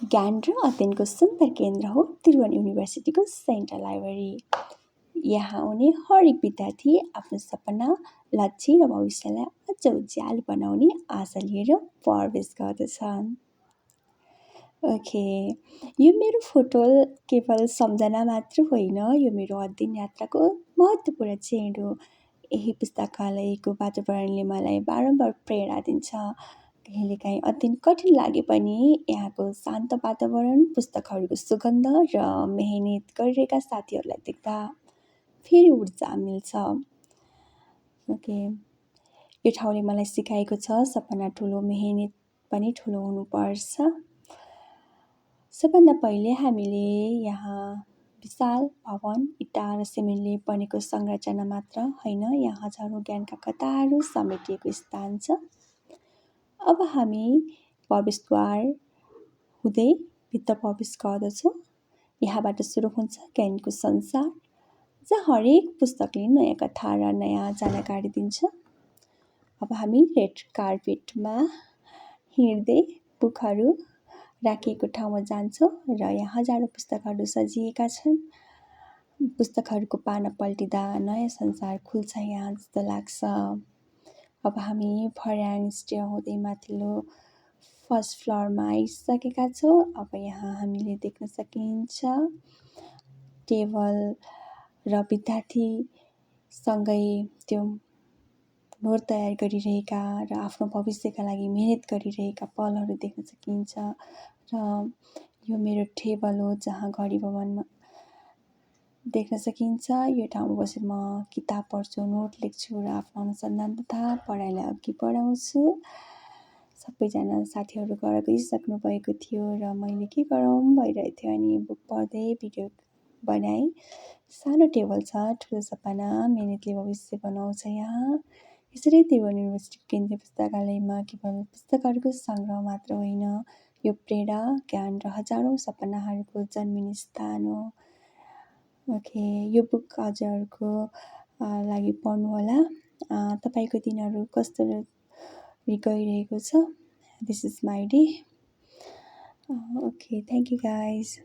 ज्ञान र अध्ययनको सुन्दर केन्द्र हो त्रिभुवन युनिभर्सिटीको सेन्ट्रल लाइब्रेरी। यहाँ आउने हरेक विद्यार्थी आफ्नो सपना, लक्ष्य र भविष्यलाई अझ उज्यालो बनाउने आशा लिएर प्रवेश गर्दछन्। ओके, यो मेरो फोटो केवल सम्झना मात्र होइन, यो मेरो अध्ययन यात्राको महत्त्वपूर्ण चेड हो। यही पुस्तकालयको वातावरणले मलाई बारम्बार प्रेरणा दिन्छ। कहिलेकाहीँ अध्ययन कठिन लागे पनि यहाँको शान्त वातावरण, पुस्तकहरूको सुगन्ध र मेहनत गरिरहेका साथीहरूलाई देख्दा फेरि ऊर्जा मिल्छ। ओके, यो ठाउँले मलाई सिकाएको छ सपना ठुलो, मेहनत पनि ठुलो हुनुपर्छ। सबभन्दा पहिले हामीले यहाँ विशाल भवन, इँटा र सिमेन्टले बनेको संरचना मात्र होइन, यहाँ हजारौँ ज्ञानका कथाहरू समेटिएको स्थान छ। अब हामी प्रवेशद्वार हुँदै भित्र प्रवेश गर्दछौँ। यहाँबाट सुरु हुन्छ ज्ञानको संसार, जहाँ हरेक पुस्तकले नयाँ कथा र नयाँ जानकारी दिन्छ। अब हामी रेड कार्पेटमा हिँड्दै बुकहरू राखिएको ठाउँमा जान्छौँ र यहाँ हजारौँ पुस्तकहरू सजिएका छन्। पुस्तकहरूको पाना पल्टिँदा नयाँ संसार खुल्छ यहाँ जस्तो लाग्छ। अब हामी फर्याङ स्टेयर हुँदै माथिल्लो फर्स्ट फ्लोरमा आइसकेका छौँ। अब यहाँ हामीले देख्न सकिन्छ टेबल र विद्यार्थीसँगै त्यो नोट तयार गरिरहेका र आफ्नो भविष्यका लागि मेहनत गरिरहेका पलहरू देख्न सकिन्छ। र यो मेरो टेबल हो जहाँ घडी भवनमा देख्न सकिन्छ। यो ठाउँमा बसेर म किताब पढ्छु, नोट लेख्छु र आफ्नो अनुसन्धान तथा पढाइलाई अघि बढाउँछु। सबैजना साथीहरू घर गइसक्नु भएको थियो र मैले के गरौँ भइरहेको थियो अनि बुक पढ्दै भिडियो बनाएँ। सानो टेबल छ, ठुलो सपना, मेहनतले भविष्य बनाउँछ यहाँ। यसरी त्रिभुवन युनिभर्सिटी केन्द्रीय पुस्तकालयमा केवल पुस्तकहरूको सङ्ग्रह मात्र होइन, यो प्रेरणा, ज्ञान र हजारौँ सपनाहरूको जन्मिने स्थान हो। ओके, यो बुक हजुरहरूको लागि पढ्नुहोला। तपाईँको दिनहरू कस्तो गइरहेको छ? This is my day. Okay, thank you guys.